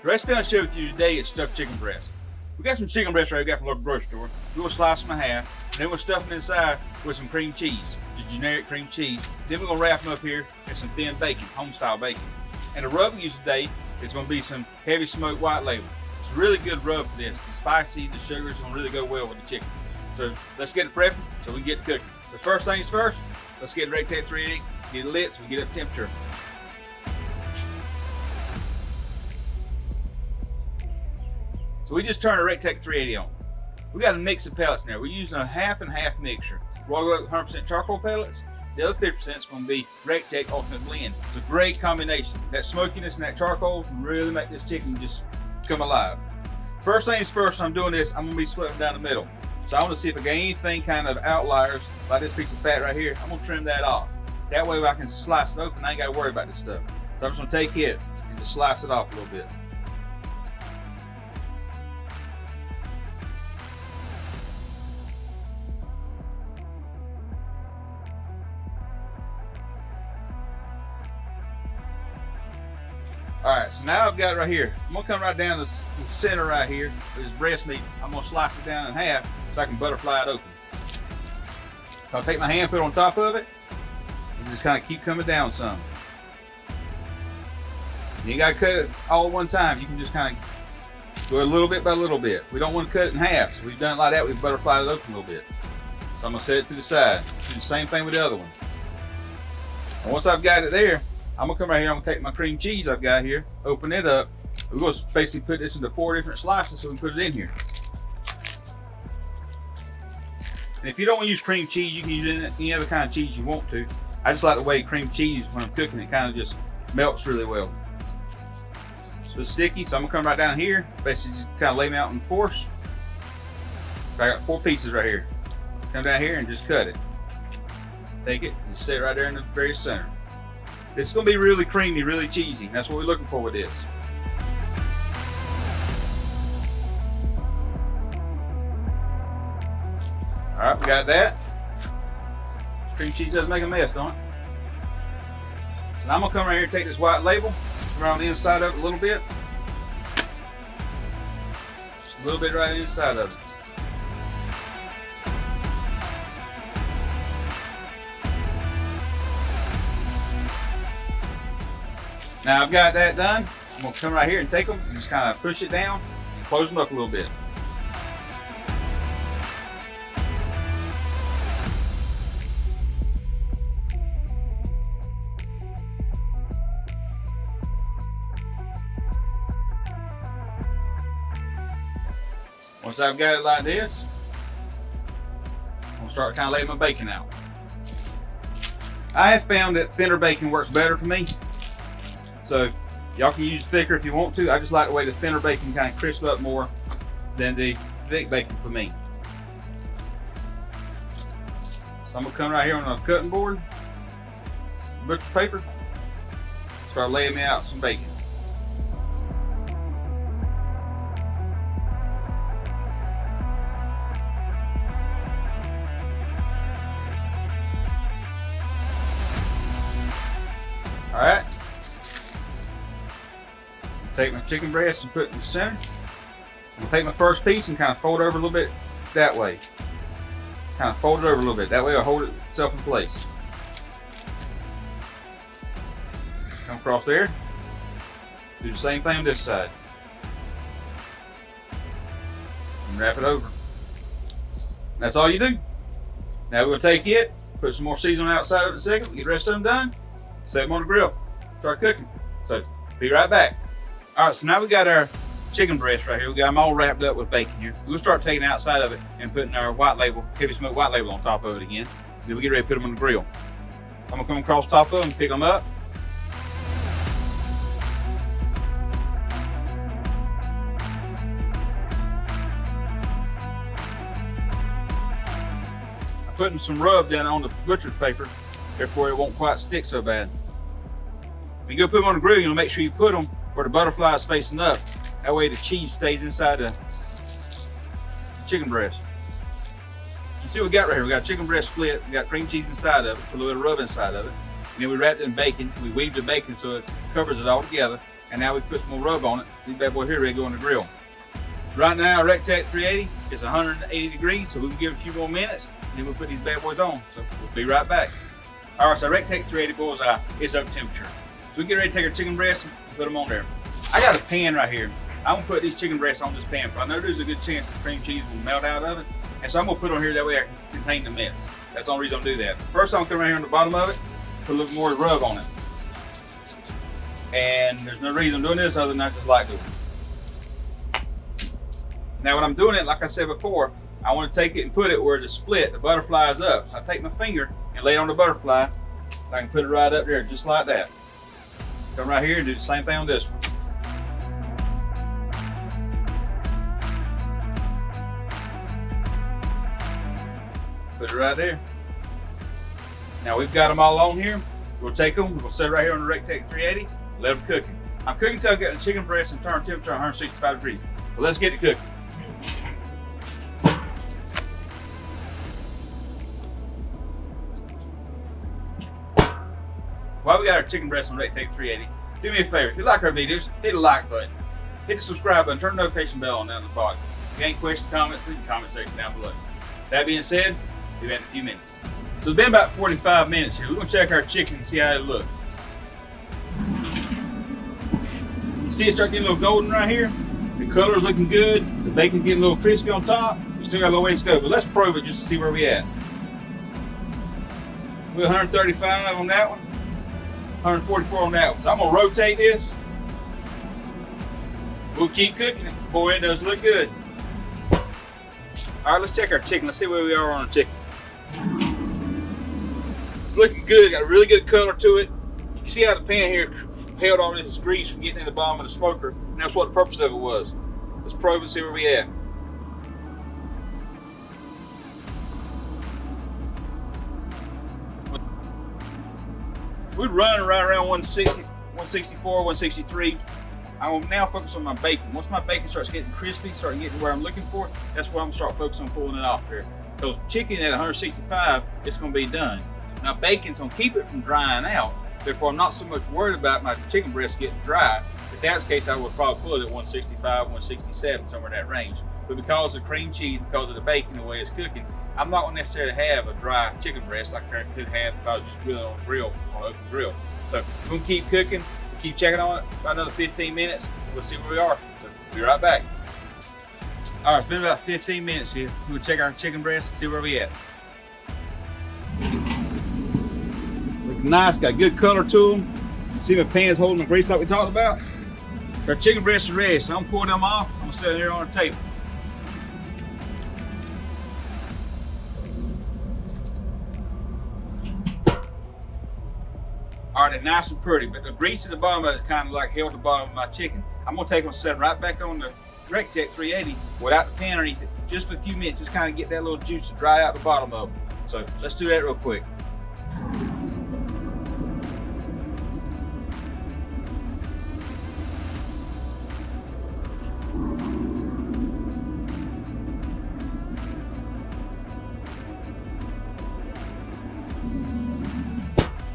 The recipe I'll share with you today is stuffed chicken breast. We got some chicken breast right here we got from the local grocery store. We're gonna slice them in half, and then we'll stuff them inside with some cream cheese, just generic cream cheese. Then we're gonna wrap them up here in some thin bacon, home style bacon. And the rub we use today is gonna be some heavy smoked white label. It's a really good rub for this. The spicy, the sugar is gonna really go well with the chicken. So let's get it prepped so we can get cooking. The first things first, let's get Recteq 380, get it lit so we get up temperature. So we just turned a Recteq 380 on. We got a mix of pellets in there. We're using a half and half mixture. Royal Oak 100% charcoal pellets. The other 50% is going to be Recteq Ultimate Blend. It's a great combination. That smokiness and that charcoal can really make this chicken just come alive. First things first, when I'm doing this, I'm going to be splitting down the middle. So I want to see if I got anything kind of outliers, like this piece of fat right here. I'm going to trim that off. That way I can slice it open, I ain't got to worry about this stuff. So I'm just going to take it and just slice it off a little bit. All right, so now I've got it right here. I'm gonna come right down the center right here with this breast meat. I'm gonna slice it down in half so I can butterfly it open. So I'll take my hand, put it on top of it, and just kind of keep coming down some. You ain't gotta cut it all at one time. You can just kind of go a little bit by little bit. We don't want to cut it in half, so we've done it like that. We've butterflied it open a little bit. So I'm gonna set it to the side. Do the same thing with the other one. And once I've got it there, I'm gonna come right here, I'm gonna take my cream cheese I've got here, open it up. We're gonna basically put this into 4 different slices so we can put it in here. And if you don't want to use cream cheese, you can use any other kind of cheese you want to. I just like the way cream cheese, when I'm cooking, it kind of just melts really well. So it's sticky, so I'm gonna come right down here, basically just kind of lay them out in force. I got 4 pieces right here. Come down here and just cut it. Take it and set it right there in the very center. It's going to be really creamy, really cheesy. That's what we're looking for with this. All right, we got that. Cream cheese doesn't make a mess, don't it? So now I'm going to come right here and take this white label, around the inside of it a little bit. Just a little bit right inside of it. Now I've got that done. I'm gonna come right here and take them and just kind of push it down and close them up a little bit. Once I've got it like this, I'm gonna start kind of laying my bacon out. I have found that thinner bacon works better for me. So y'all can use thicker if you want to. I just like the way the thinner bacon kind of crisp up more than the thick bacon for me. So I'm gonna come right here on a cutting board, butcher paper, start laying me out some bacon. All right. Take my chicken breast and put it in the center. I'm gonna take my first piece and kind of fold it over a little bit that way. Kind of fold it over a little bit. That way it'll hold itself in place. Come across there. Do the same thing on this side. And wrap it over. And that's all you do. Now we're gonna take it, put some more seasoning outside of it in a second, get the rest of them done, set them on the grill, start cooking. So be right back. All right, so now we got our chicken breast right here. We got them all wrapped up with bacon here. We'll start taking the outside of it and putting our white label, heavy smoked white label on top of it again. Then we get ready to put them on the grill. I'm gonna come across top of them, pick them up. I'm putting some rub down on the butcher's paper, therefore it won't quite stick so bad. When you go put them on the grill, you want to make sure you put them where the butterfly is facing up. That way the cheese stays inside the chicken breast. You see what we got right here? We got chicken breast split, we got cream cheese inside of it, put a little rub inside of it. And then we wrapped it in bacon. We weaved the bacon so it covers it all together. And now we put some more rub on it. See that boy here ready to go on the grill. Right now, RecTech 380 is 180 degrees, so we can give it a few more minutes, and then we'll put these bad boys on. So we'll be right back. All right, so RecTech 380 bullseye is up temperature. So we get ready to take our chicken breasts and put them on there. I got a pan right here. I'm gonna put these chicken breasts on this pan, but I know there's a good chance the cream cheese will melt out of it. And so I'm gonna put it on here, that way I can contain the mess. That's the only reason I'm gonna do that. First, I'm gonna come right here on the bottom of it, put a little more rub on it. And there's no reason I'm doing this other than I just like doing it. Now when I'm doing it, like I said before, I want to take it and put it where the split, the butterfly is up. So I take my finger and lay it on the butterfly. I can put it right up there, just like that. Come right here and do the same thing on this one. Put it right there. Now we've got them all on here. We'll take them, we'll set it right here on the RecTech 380, let them cook it. I'm cooking until I get the chicken breast and turn temperature 165 degrees. So let's get to cooking. While we got our chicken breast on RecTech 380, do me a favor. If you like our videos, hit the like button. Hit the subscribe button, turn the notification bell on down at the bottom. If you have any questions, comments, leave the comment section down below. That being said, we'll be back in a few minutes. So it's been about 45 minutes here. We're gonna check our chicken and see how it looks. You see it start getting a little golden right here? The color's looking good. The bacon's getting a little crispy on top. We still got a little ways to go, but let's probe it just to see where we at. We're 135 on that one. 144 on that one. So I'm gonna rotate this. We'll keep cooking it. Boy, it does look good. All right, let's check our chicken. Let's see where we are on our chicken. It's looking good. Got a really good color to it. You can see how the pan here held all this grease from getting in the bottom of the smoker. And that's what the purpose of it was. Let's probe and see where we at. We're running right around 160, 164, 163. I will now focus on my bacon. Once my bacon starts getting crispy, starts getting where I'm looking for, that's where I'm gonna start focusing on pulling it off here. Because chicken at 165, it's gonna be done. Now bacon's gonna keep it from drying out. Therefore, I'm not so much worried about my chicken breast getting dry. If that's the case, I would probably pull it at 165, 167, somewhere in that range. But because of cream cheese, because of the bacon, the way it's cooking, I'm not gonna necessarily have a dry chicken breast like I could have if I was just grilling on a grill, on an open grill. So we're gonna keep cooking, we'll keep checking on it about another 15 minutes. We'll see where we are. So be right back. All right, it's been about 15 minutes here. We'll check our chicken breast and see where we at. Looking nice, got good color to them. See my pan's holding the grease like we talked about. Our chicken breasts are ready, so I'm pouring them off. I'm gonna set it here on the table. All right, they're nice and pretty, but the grease at the bottom of it is kind of like held the bottom of my chicken. I'm gonna take them and set them right back on the RecTech 380 without the pan underneath it, just for a few minutes, just kind of get that little juice to dry out the bottom of them. So let's do that real quick.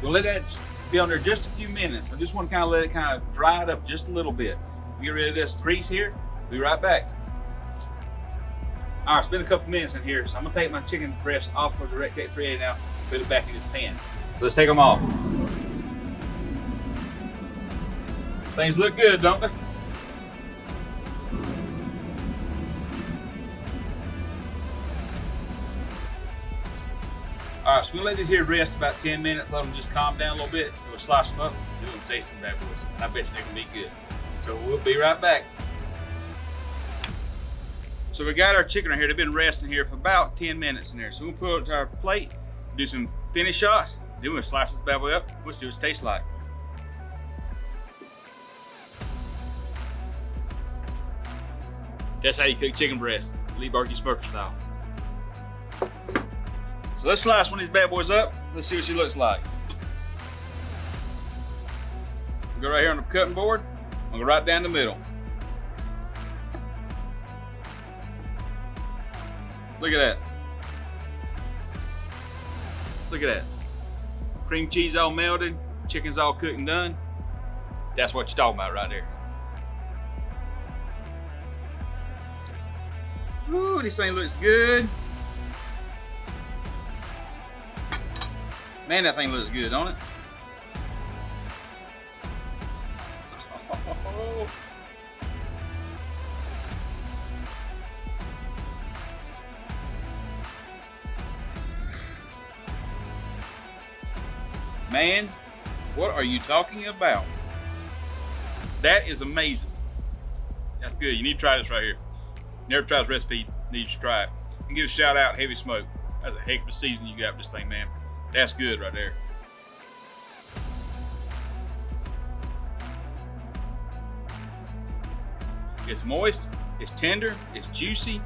We'll let that be on there just a few minutes. I just want to kind of let it kind of dry it up just a little bit. Get rid of this grease here. Be right back. All right, it's been a couple minutes in here, so I'm gonna take my chicken breast off of the RecTech 380 now and put it back in this pan. So let's take them off. Things look good, don't they? All right, so we'll let these here rest about 10 minutes, let them just calm down a little bit. We'll slice them up, and we'll taste them bad boys. And I bet you they're gonna be good. So we'll be right back. So we got our chicken right here. They've been resting here for about 10 minutes in there. So we'll put it to our plate, do some finish shots, then we'll slice this bad boy up. We'll see what it tastes like. That's how you cook chicken breast, Lee Barbecue Smoker style. So let's slice one of these bad boys up. Let's see what she looks like. We'll go right here on the cutting board. I'll go right down the middle. Look at that. Look at that. Cream cheese all melted, chicken's all cooked and done. That's what you're talking about right there. Ooh, this thing looks good. Man, that thing looks good, don't it? Oh. Man, what are you talking about? That is amazing. That's good. You need to try this right here. Never tried this recipe, need to try it. And give a shout out, Heavy Smoke. That's a heck of a season you got with this thing, man. That's good right there. It's moist, it's tender, it's juicy,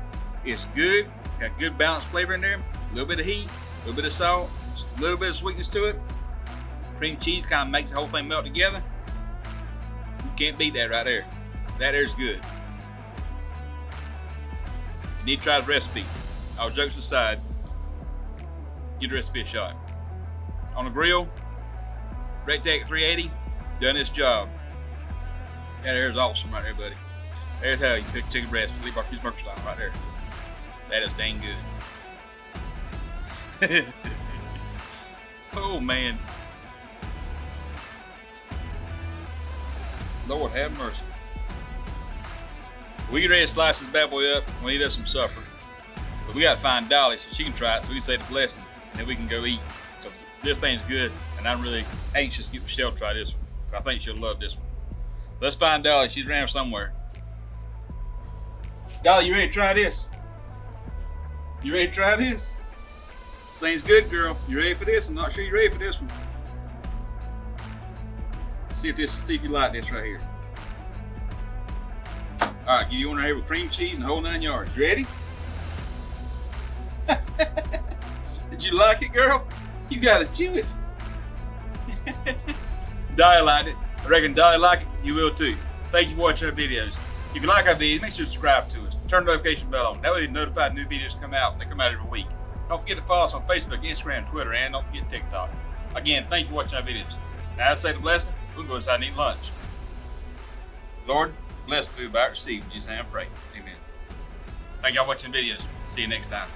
it's good, it's got good balanced flavor in there, a little bit of heat, a little bit of salt, a little bit of sweetness to it. Cream cheese kind of makes the whole thing melt together. You can't beat that right there. That there's good. You need to try this recipe. All jokes aside, give the recipe a shot. On the grill, RecTech 380, done this job. That there's awesome right there, buddy. There's how you cook chicken breast, Lee Barbecue Smoker style right there. That is dang good. Oh man. Lord have mercy. We get ready to slice this bad boy up when he does some supper. But we gotta find Dolly so she can try it, so we can say the blessing, and then we can go eat. Because this thing's good, and I'm really anxious to get Michelle to try this one. I think she'll love this one. Let's find Dolly, she's around somewhere. Dolly, you ready to try this? You ready to try this? This thing's good, girl. You ready for this? I'm not sure you're ready for this one. See if you like this right here. All right, give you one right here with cream cheese and the whole 9 yards. You ready? Did you like it, girl? You gotta chew it. Dolly liked it. I reckon Dolly liked it. You will too. Thank you for watching our videos. If you like our videos, make sure to subscribe to us. Turn the notification bell on. That way you're notified new videos come out. They come out every week. Don't forget to follow us on Facebook, Instagram, Twitter, and don't forget TikTok. Again, thank you for watching our videos. Now I say the blessing. We'll go inside and eat lunch. Lord, bless the food by our receive. In Jesus' name I pray. Amen. Thank y'all for watching the videos. See you next time.